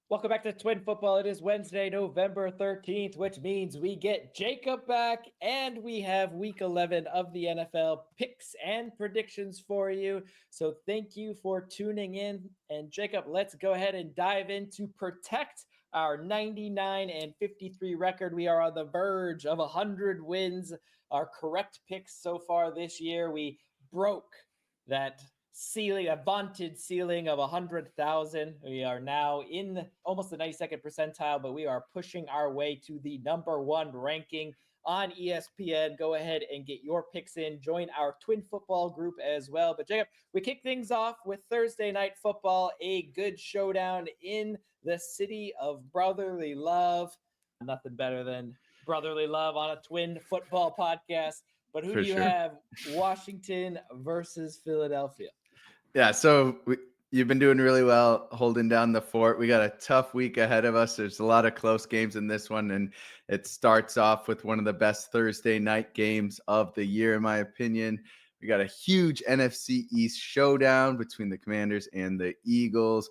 Welcome back to Twin Football. It is Wednesday, November 13th, which means we get Jacob back and we have week 11 of the NFL picks and predictions for you. So thank you for tuning in. And Jacob, let's go ahead and dive in to protect our 99-53 record. We are on the verge of 100 wins. Our correct picks so far this year, we broke that ceiling, a vaunted ceiling of 100,000. We are now in almost the 92nd percentile, but we are pushing our way to the number one ranking on ESPN. Go ahead and get your picks in. Join our Twin Football group as well. But Jacob, we kick things off with Thursday Night Football, a good showdown in the city of brotherly love. Nothing better than brotherly love on a Twin Football podcast. But who For do you sure. have? Washington versus Philadelphia. Yeah, so you've been doing really well holding down the fort. We got a tough week ahead of us. There's a lot of close games in this one, and it starts off with one of the best Thursday night games of the year, in my opinion. We got a huge NFC East showdown between the Commanders and the Eagles.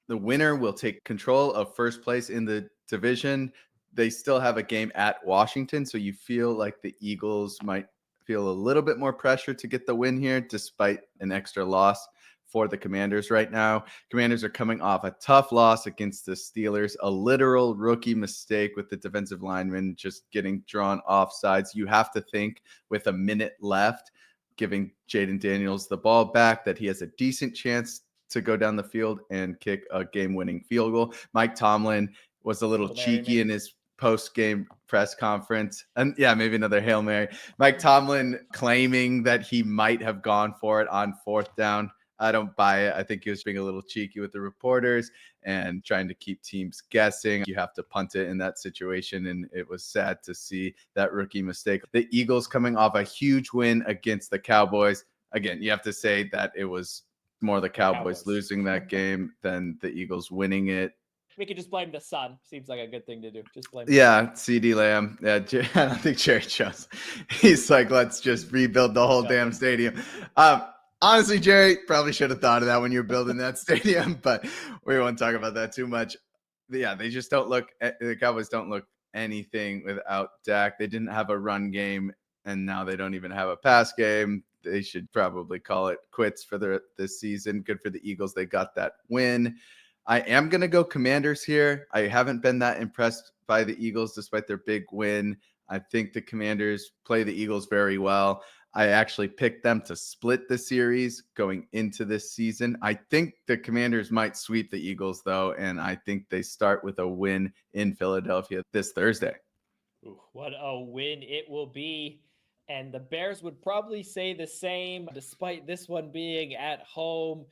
The winner will take control of first place in the division. They still have a game at Washington, so you feel like the Eagles might feel a little bit more pressure to get the win here, despite an extra loss for the Commanders right now. Commanders are coming off a tough loss against the Steelers, a literal rookie mistake with the defensive lineman just getting drawn off sides. You have to think with a minute left, giving Jaden Daniels the ball back, that he has a decent chance to go down the field and kick a game-winning field goal. Mike Tomlin was a little Hail Mary, cheeky in maybe. his post-game press conference. And yeah, maybe another Hail Mary. Mike Tomlin claiming that he might have gone for it on fourth down. I don't buy it. I think he was being a little cheeky with the reporters and trying to keep teams guessing. You have to punt it in that situation, and it was sad to see that rookie mistake. The Eagles coming off a huge win against the Cowboys. Again, you have to say that it was more the The Cowboys Cowboys. losing that game than the Eagles winning it. We could just blame the sun. Seems like a good thing to do. Just blame the sun. Yeah, CD Lamb. Yeah, I don't think Jerry Jones. He's like, let's just rebuild the whole Got damn them. stadium. Honestly, Jerry probably should have thought of that when you're building that stadium, but we won't talk about that too much. Yeah, they just don't look. The Cowboys don't look anything without Dak. They didn't have a run game, and now they don't even have a pass game. They should probably call it quits for this season. Good for the Eagles. They got that win. I am going to go Commanders here. I haven't been that impressed by the Eagles despite their big win. I think the Commanders play the Eagles very well. I actually picked them to split the series going into this season. I think the Commanders might sweep the Eagles, though, and I think they start with a win in Philadelphia this Thursday. Ooh, what a win it will be. And the Bears would probably say the same, despite this one being at home.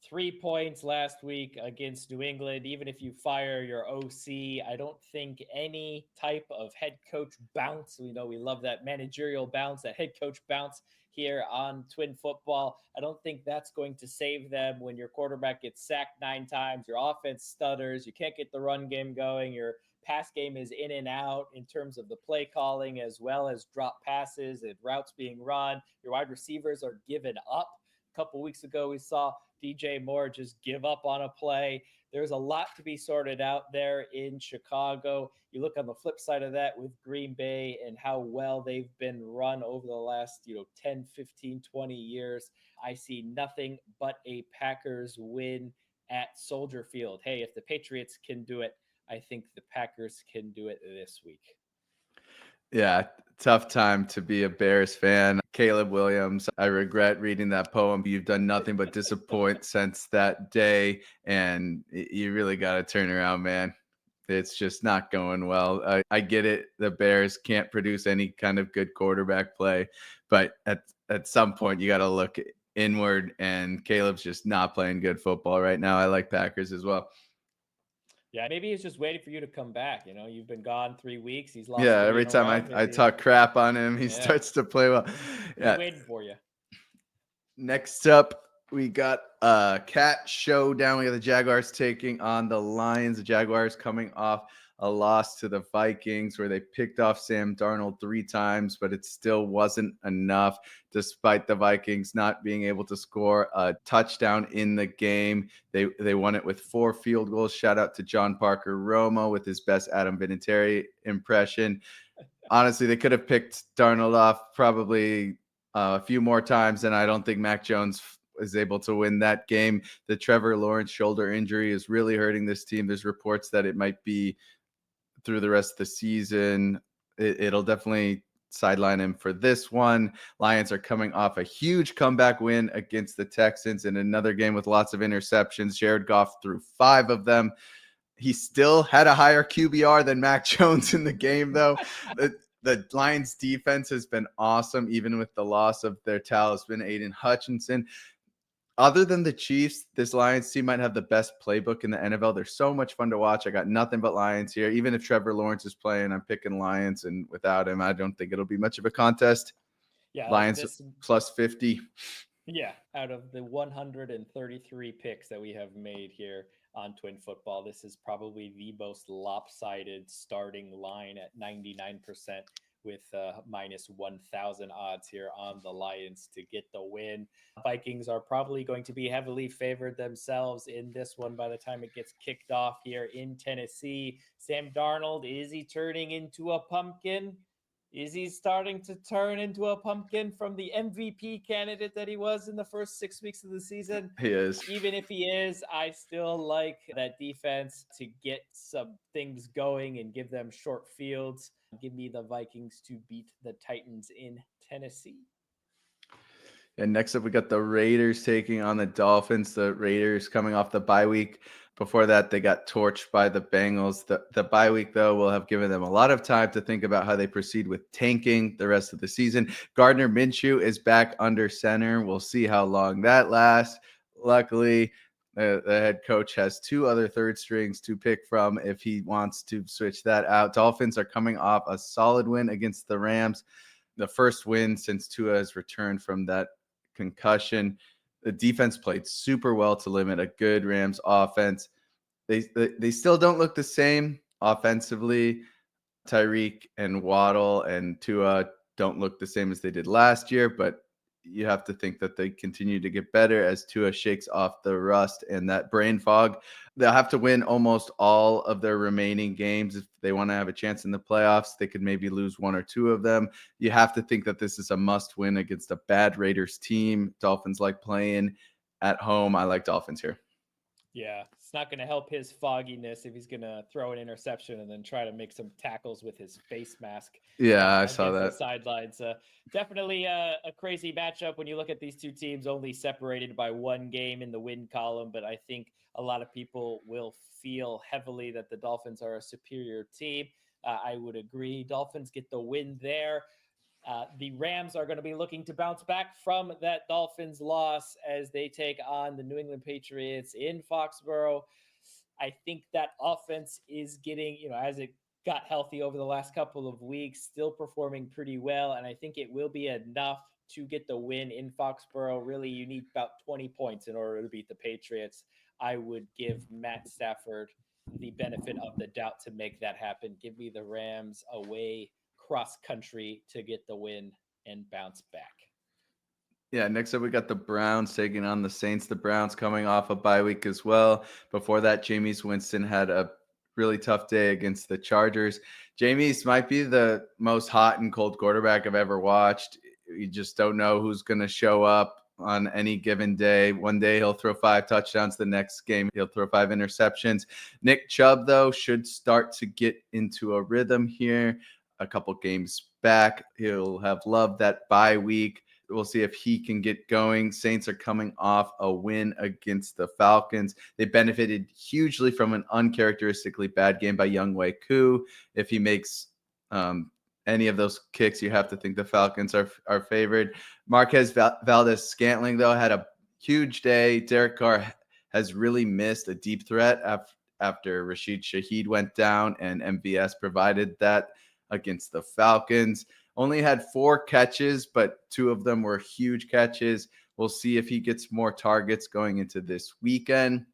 3 points last week against New England. Even if you fire your OC, I don't think any type of head coach bounce. We know we love that managerial bounce, that head coach bounce here on Twin Football. I don't think that's going to save them when your quarterback gets sacked 9 times, your offense stutters, you can't get the run game going, your pass game is in and out in terms of the play calling as well as drop passes and routes being run. Your wide receivers are given up. A couple weeks ago, we saw DJ Moore just give up on a play. There's a lot to be sorted out there in Chicago. You look on the flip side of that with Green Bay and how well they've been run over the last, 10, 15, 20 years. I see nothing but a Packers win at Soldier Field. Hey, if the Patriots can do it, I think the Packers can do it this week. Yeah, tough time to be a Bears fan. Caleb Williams, I regret reading that poem. You've done nothing but disappoint since that day, and you really got to turn around, man. It's just not going well. I get it. The Bears can't produce any kind of good quarterback play, but at some point you got to look inward, and Caleb's just not playing good football right now. I like Packers as well. Yeah, maybe he's just waiting for you to come back. You've been gone 3 weeks. He's lost Yeah, three every in a time row. I Maybe, talk crap on him, he yeah, starts to play well. he's Yeah. waiting for you. Next up, We got a cat showdown. We got the Jaguars taking on the Lions. The Jaguars coming off a loss to the Vikings where they picked off Sam Darnold 3 times, but it still wasn't enough despite the Vikings not being able to score a touchdown in the game. They won it with 4 field goals. Shout out to John Parker Romo with his best Adam Vinatieri impression. Honestly, they could have picked Darnold off probably a few more times, and I don't think Mac Jones is able to win that game. The Trevor Lawrence shoulder injury is really hurting this team. There's reports that it might be through the rest of the season. It'll definitely sideline him for this one. Lions are coming off a huge comeback win against the Texans in another game with lots of interceptions. Jared Goff threw 5 of them. He still had a higher QBR than Mac Jones in the game, though. The Lions defense has been awesome, even with the loss of their talisman, Aiden Hutchinson. Other than the Chiefs, this Lions team might have the best playbook in the NFL. They're so much fun to watch. I got nothing but Lions here. Even if Trevor Lawrence is playing, I'm picking Lions. And without him, I don't think it'll be much of a contest. Yeah, Lions plus 50. Yeah, out of the 133 picks that we have made here on Twin Football, this is probably the most lopsided starting line at 99% with minus 1,000 odds here on the Lions to get the win. Vikings are probably going to be heavily favored themselves in this one by the time it gets kicked off here in Tennessee. Sam Darnold, is he turning into a pumpkin? Is he starting to turn into a pumpkin from the MVP candidate that he was in the first 6 weeks of the season? He is. Even if he is, I still like that defense to get some things going and give them short fields. Give me the Vikings to beat the Titans in Tennessee. And next up, we got the Raiders taking on the Dolphins. The Raiders coming off the bye week. Before that, they got torched by the Bengals. The bye week, though, will have given them a lot of time to think about how they proceed with tanking the rest of the season. Gardner Minshew is back under center. We'll see how long that lasts. Luckily, the head coach has 2 other third strings to pick from if he wants to switch that out. Dolphins are coming off a solid win against the Rams, the first win since Tua has returned from that concussion. The defense played super well to limit a good Rams offense. They still don't look the same offensively. Tyreek and Waddle and Tua don't look the same as they did last year, but you have to think that they continue to get better as Tua shakes off the rust and that brain fog. They'll have to win almost all of their remaining games if they want to have a chance in the playoffs. They could maybe lose 1 or 2 of them. You have to think that this is a must win against a bad Raiders team. Dolphins like playing at home. I like Dolphins here. Yeah, it's not going to help his fogginess if he's going to throw an interception and then try to make some tackles with his face mask. Yeah, I saw that. The sidelines. Definitely a crazy matchup when you look at these two teams only separated by 1 game in the win column. But I think a lot of people will feel heavily that the Dolphins are a superior team. I would agree. Dolphins get the win there. The Rams are going to be looking to bounce back from that Dolphins loss as they take on the New England Patriots in Foxborough. I think that offense is getting, as it got healthy over the last couple of weeks, still performing pretty well. And I think it will be enough to get the win in Foxborough. Really, you need about 20 points in order to beat the Patriots. I would give Matt Stafford the benefit of the doubt to make that happen. Give me the Rams away cross country to get the win and bounce back. Yeah, next up we got the Browns taking on the Saints. The Browns coming off a bye week as well. Before that, Jameis Winston had a really tough day against the Chargers. Jameis might be the most hot and cold quarterback I've ever watched. You just don't know who's going to show up on any given day. One day he'll throw 5 touchdowns. The next game he'll throw 5 interceptions. Nick Chubb, though, should start to get into a rhythm here. A couple games back, he'll have loved that bye week. We'll see if he can get going. Saints are coming off a win against the Falcons. They benefited hugely from an uncharacteristically bad game by Younghoe Koo. If he makes any of those kicks, you have to think the Falcons are favored. Marquez Valdez-Scantling, though, had a huge day. Derek Carr has really missed a deep threat after Rashid Shaheed went down, and MVS provided that against the Falcons. Only had 4 catches, but 2 of them were huge catches. We'll see if he gets more targets going into this weekend.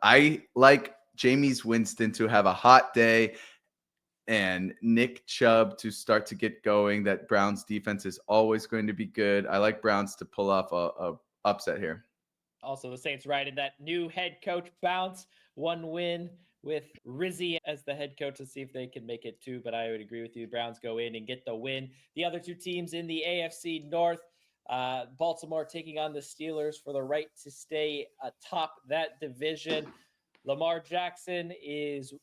I like Jameis Winston to have a hot day and Nick Chubb to start to get going. That Browns defense is always going to be good. I like Browns to pull off a upset here. Also, the Saints riding that new head coach bounce. One win with Rizzy as the head coach. Let's see if they can make it two. But I would agree with you. Browns go in and get the win. The other two teams in the AFC North, Baltimore taking on the Steelers for the right to stay atop that division. Lamar Jackson is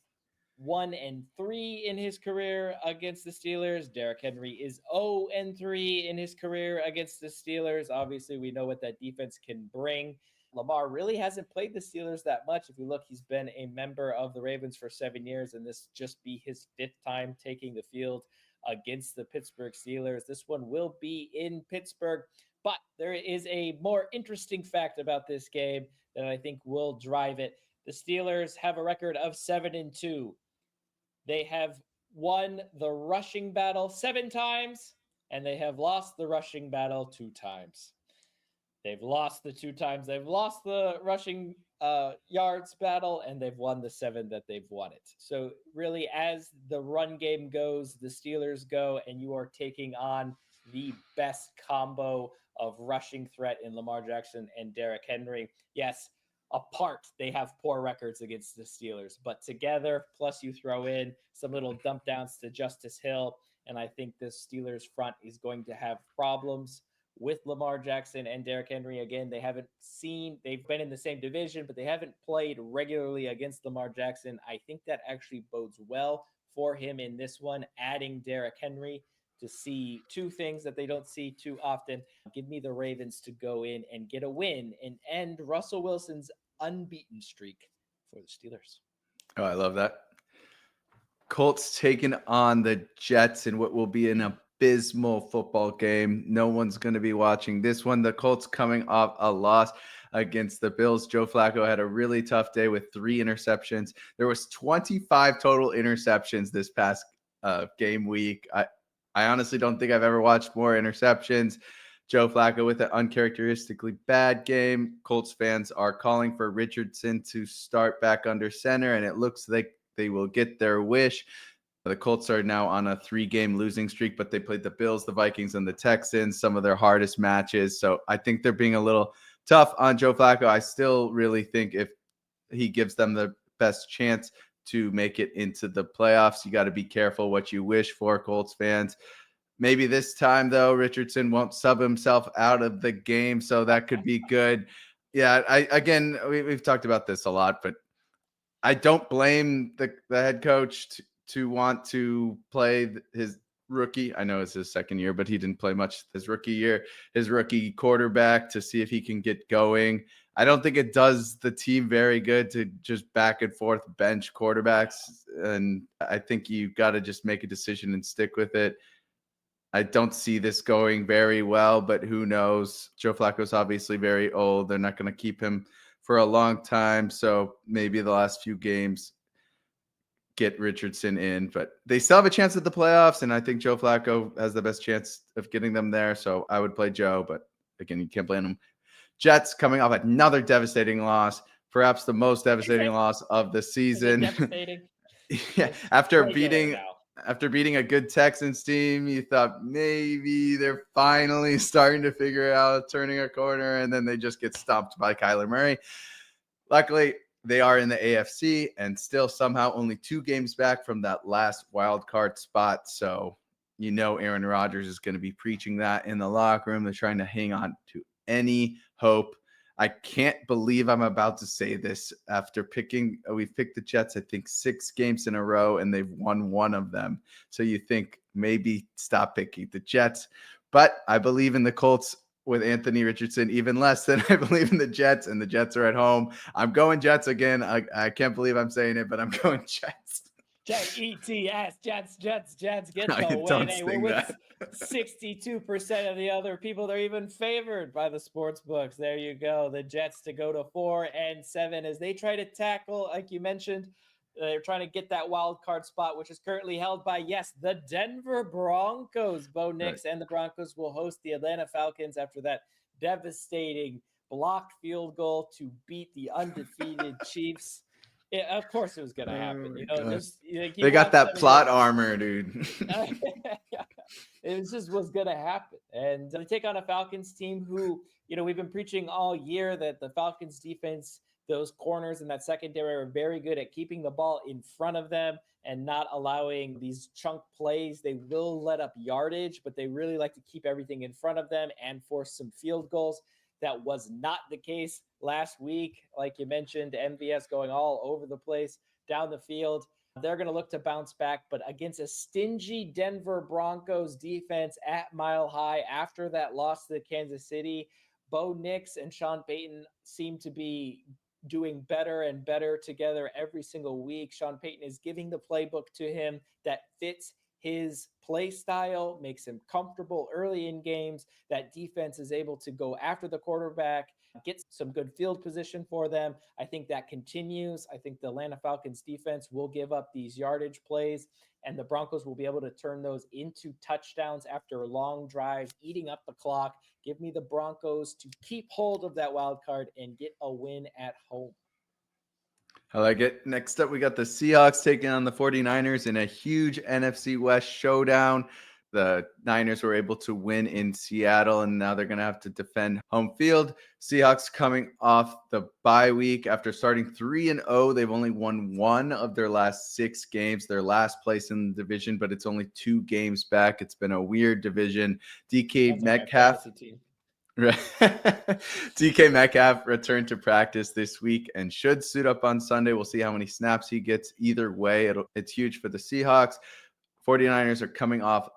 1-3 in his career against the Steelers. Derrick Henry is 0-3 in his career against the Steelers. Obviously, we know what that defense can bring. Lamar really hasn't played the Steelers that much. If you look, he's been a member of the Ravens for 7 years, and this just be his fifth time taking the field against the Pittsburgh Steelers. This one will be in Pittsburgh, but there is a more interesting fact about this game that I think will drive it. The Steelers have a record of 7-2. They have won the rushing battle 7 times, and they have lost the rushing battle 2 times. They've lost the 2 times they've lost the rushing yards battle, and they've won the 7 that they've won it. So really, as the run game goes, the Steelers go, and you are taking on the best combo of rushing threat in Lamar Jackson and Derrick Henry. Yes, apart, they have poor records against the Steelers, but together, plus you throw in some little dump downs to Justice Hill, and I think this Steelers front is going to have problems with Lamar Jackson and Derrick Henry. Again, they've been in the same division, but they haven't played regularly against Lamar Jackson. I think that actually bodes well for him in this one, adding Derrick Henry to see 2 things that they don't see too often. Give me the Ravens to go in and get a win and end Russell Wilson's unbeaten streak for the Steelers. Oh, I love that. Colts taking on the Jets in what will be an abysmal football game. No one's going to be watching this one. The Colts coming off a loss against the Bills. Joe Flacco had a really tough day with 3 interceptions. There was 25 total interceptions this past game week. I honestly don't think I've ever watched more interceptions. Joe Flacco with an uncharacteristically bad game. Colts fans are calling for Richardson to start back under center, and it looks like they will get their wish. The Colts are now on a 3-game losing streak, but they played the Bills, the Vikings, and the Texans, some of their hardest matches. So I think they're being a little tough on Joe Flacco. I still really think if he gives them the best chance to make it into the playoffs, you got to be careful what you wish for, Colts fans. Maybe this time, though, Richardson won't sub himself out of the game, so that could be good. Yeah, we've talked about this a lot, but I don't blame the head coach to want to play his rookie. I know it's his second year, but he didn't play much his rookie year. His rookie quarterback to see if he can get going. I don't think it does the team very good to just back and forth bench quarterbacks. And I think you got to just make a decision and stick with it. I don't see this going very well, but who knows? Joe Flacco's obviously very old. They're not going to keep him for a long time. So maybe the last few games get Richardson in, but they still have a chance at the playoffs. And I think Joe Flacco has the best chance of getting them there. So I would play Joe, but again, you can't blame him. Jets coming off another devastating loss, perhaps the most devastating loss of the season. Devastating. Yeah, after beating a good Texans team, you thought maybe they're finally starting to figure out turning a corner, and then they just get stomped by Kyler Murray. Luckily, they are in the AFC and still somehow only 2 games back from that last wild card spot. So, Aaron Rodgers is going to be preaching that in the locker room. They're trying to hang on to any hope. I can't believe I'm about to say this after we've picked the Jets, I think 6 games in a row, and they've won 1 of them. So you think maybe stop picking the Jets, but I believe in the Colts with Anthony Richardson even less than I believe in the Jets, and the Jets are at home. I'm going Jets again. I can't believe I'm saying it, but I'm going Jets. Jets, Jets, get the No, win. Hey, we're with 62% of the other people. They're even favored by the sports books. There you go. The Jets to go to 4-7 as they try to tackle, like you mentioned, they're trying to get that wild card spot, which is currently held by, yes, the Denver Broncos. Bo Nix and the Broncos will host the Atlanta Falcons after that devastating blocked field goal to beat the undefeated Chiefs. Of course, it was going to Oh happen. my gosh. Just like you They got watch that some of the plot armor, dude. it just was going to happen. And they take on a Falcons team who, we've been preaching all year that the Falcons defense, those corners and that secondary are very good at keeping the ball in front of them and not allowing these chunk plays. They will let up yardage, but they really like to keep everything in front of them and force some field goals. That was not the case last week. Like you mentioned, MVS going all over the place down the field. They're going to look to bounce back, but against a stingy Denver Broncos defense at Mile High after that loss to Kansas City, Bo Nix and Sean Payton seem to be doing better and better together every single week. Sean Payton is giving the playbook to him that fits his play style, makes him comfortable early in games. That defense is able to go after the quarterback, get some good field position for them. I think that continues. I think the Atlanta Falcons defense will give up these yardage plays, and the Broncos will be able to turn those into touchdowns after long drives, eating up the clock. Give me the Broncos to keep hold of that wild card and get a win at home. I like it. Next up, we got the Seahawks taking on the 49ers in a huge NFC West showdown. The Niners were able to win in Seattle, and now they're going to have to defend home field. Seahawks coming off the bye week after starting 3-0. They've only won one of their last 6 games. They're last place in the division, but it's only 2 games back. It's been a weird division. DK Sounds like my Metcalf. fantasy team. Right. DK Metcalf returned to practice this week and should suit up on Sunday. We'll see how many snaps he gets. Either way, it's huge for the Seahawks. 49ers are coming off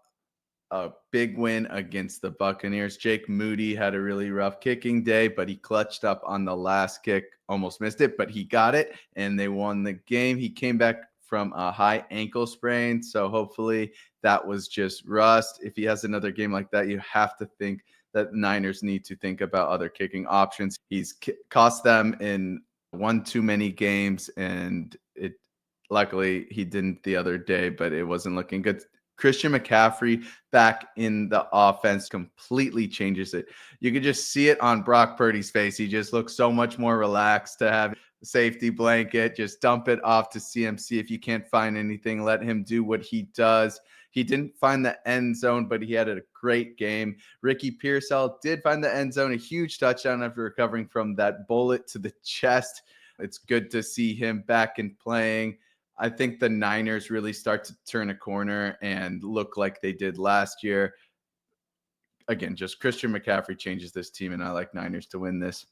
a big win against the Buccaneers. Jake Moody had a really rough kicking day, but he clutched up on the last kick. Almost missed it, but he got it, and they won the game. He came back from a high ankle sprain, so hopefully that was just rust. If he has another game like that, you have to think that Niners need to think about other kicking options. He's cost them in one too many games, and it luckily he didn't the other day, but it wasn't looking good. Christian McCaffrey back in the offense completely changes it. You could just see it on Brock Purdy's face. He just looks so much more relaxed to have a safety blanket. Just dump it off to CMC. If you can't find anything, let him do what he does. He didn't find the end zone, but he had a great game. Ricky Pearsall did find the end zone, a huge touchdown after recovering from that bullet to the chest. It's good to see him back and playing. I think the Niners really start to turn a corner and look like they did last year. Again, just Christian McCaffrey changes this team, and I like Niners to win this.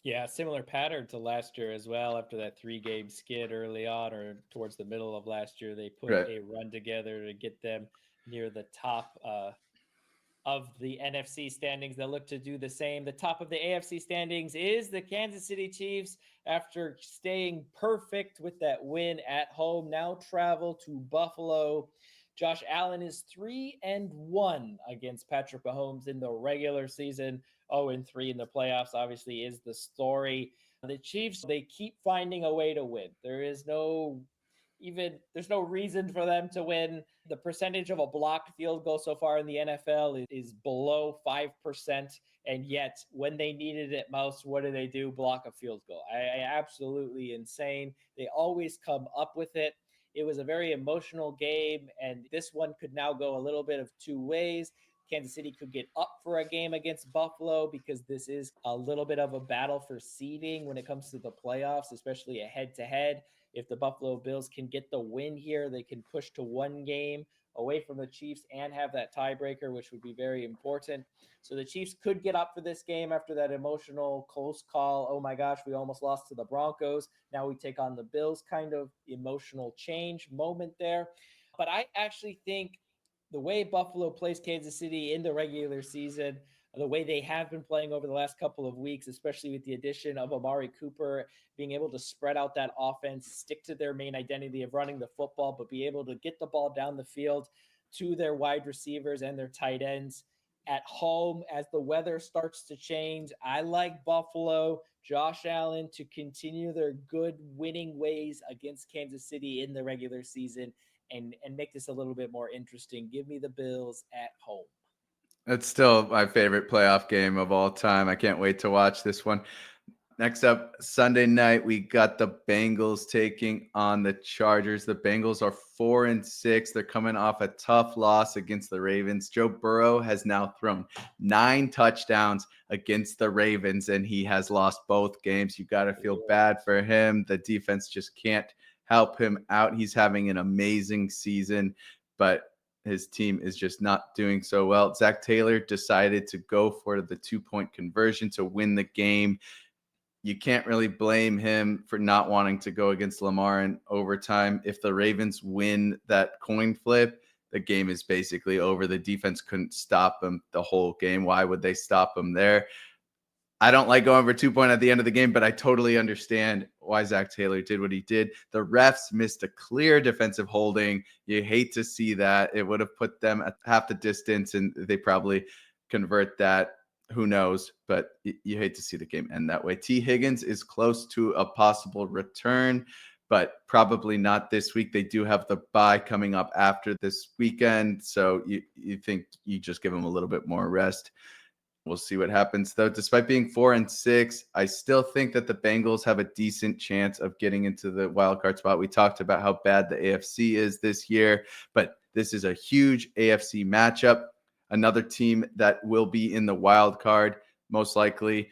Yeah, similar pattern to last year as well. After that 3-game skid early on or towards the middle of last year, they put Right. a run together to get them near the top of the NFC standings. They'll look to do the same. The top of the AFC standings is the Kansas City Chiefs after staying perfect with that win at home. Now travel to Buffalo. Josh Allen is 3-1 against Patrick Mahomes in the regular season. 0-3 in the playoffs, obviously, is the story. The Chiefs, they keep finding a way to win. There's no reason for them to win. The percentage of a blocked field goal so far in the NFL is below 5%. And yet, when they needed it most, what do? Block a field goal. Absolutely insane. They always come up with it. It was a very emotional game, and this one could now go a little bit of 2 ways. Kansas City could get up for a game against Buffalo because this is a little bit of a battle for seeding when it comes to the playoffs, especially a head to head. If the Buffalo Bills can get the win here, they can push to 1 game away from the Chiefs and have that tiebreaker, which would be very important. So the Chiefs could get up for this game after that emotional close call. Oh my gosh, we almost lost to the Broncos. Now we take on the Bills, kind of emotional change moment there. But I actually think the way Buffalo plays Kansas City in the regular season, the way they have been playing over the last couple of weeks, especially with the addition of Amari Cooper, being able to spread out that offense, stick to their main identity of running the football, but be able to get the ball down the field to their wide receivers and their tight ends at home as the weather starts to change. I like Buffalo, Josh Allen to continue their good winning ways against Kansas City in the regular season and make this a little bit more interesting. Give me the Bills at home. It's still my favorite playoff game of all time. I can't wait to watch this one. Next up, Sunday night, we got the Bengals taking on the Chargers. The Bengals are 4-6. They're coming off a tough loss against the Ravens. Joe Burrow has now thrown 9 touchdowns against the Ravens, and he has lost both games. You got to feel bad for him. The defense just can't help him out. He's having an amazing season, but his team is just not doing so well. Zach Taylor decided to go for the 2-point conversion to win the game. You can't really blame him for not wanting to go against Lamar in overtime. If the Ravens win that coin flip, the game is basically over. The defense couldn't stop them the whole game. Why would they stop them there? I don't like going for 2-point at the end of the game, but I totally understand why Zach Taylor did what he did. The refs missed a clear defensive holding. You hate to see that. It would have put them at half the distance, and they probably convert that. Who knows? But you hate to see the game end that way. T. Higgins is close to a possible return, but probably not this week. They do have the bye coming up after this weekend, so you think you just give him a little bit more rest. We'll see what happens, though. Despite being 4-6, I still think that the Bengals have a decent chance of getting into the wild card spot. We talked about how bad the AFC is this year, but this is a huge AFC matchup. Another team that will be in the wild card, most likely,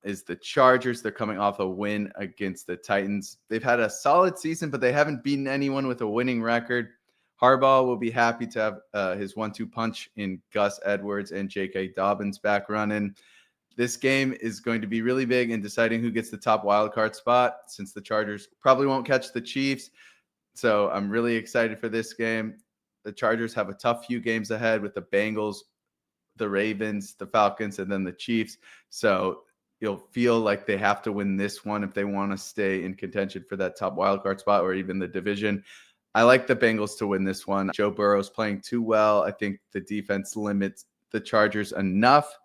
is the Chargers. They're coming off a win against the Titans. They've had a solid season, but they haven't beaten anyone with a winning record. Harbaugh will be happy to have his 1-2 punch in Gus Edwards and J.K. Dobbins back running. This game is going to be really big in deciding who gets the top wildcard spot, since the Chargers probably won't catch the Chiefs. So I'm really excited for this game. The Chargers have a tough few games ahead with the Bengals, the Ravens, the Falcons, and then the Chiefs. So you'll feel like they have to win this one if they want to stay in contention for that top wildcard spot or even the division. I like the Bengals to win this one. Joe Burrow's playing too well. I think the defense limits the Chargers enough,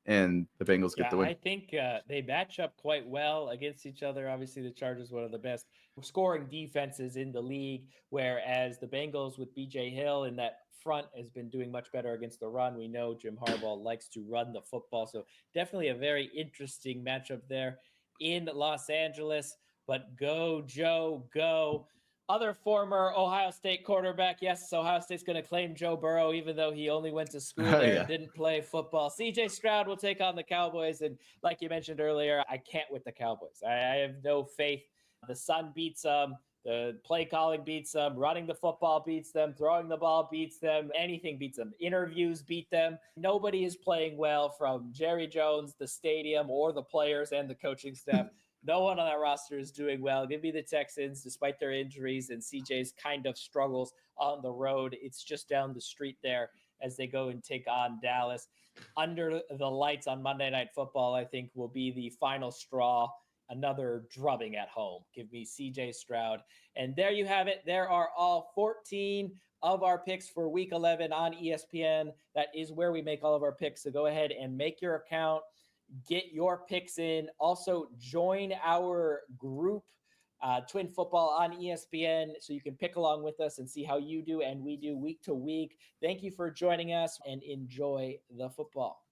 and the Bengals get Yeah, the win. I think they match up quite well against each other. Obviously, the Chargers one of the best scoring defenses in the league, whereas the Bengals with BJ Hill in that front has been doing much better against the run. We know Jim Harbaugh likes to run the football, so definitely a very interesting matchup there in Los Angeles. But go, Joe, go. Other former Ohio State quarterback. Yes, Ohio State's going to claim Joe Burrow, even though he only went to school Oh, there yeah. and didn't play football. CJ Stroud will take on the Cowboys. And like you mentioned earlier, I can't with the Cowboys. I have no faith. The sun beats them. The play calling beats them. Running the football beats them. Throwing the ball beats them. Anything beats them. Interviews beat them. Nobody is playing well, from Jerry Jones, the stadium, or the players and the coaching staff. No one on that roster is doing well. Give me the Texans, despite their injuries and CJ's kind of struggles on the road. It's just down the street there as they go and take on Dallas. Under the lights on Monday Night Football, I think, will be the final straw. Another drubbing at home. Give me CJ Stroud. And there you have it. There are all 14 of our picks for week 11 on ESPN. That is where we make all of our picks. So go ahead and make your account, get your picks in. Also, join our group, Twin Football on ESPN, so you can pick along with us and see how you do and we do week to week. Thank you for joining us, and enjoy the football.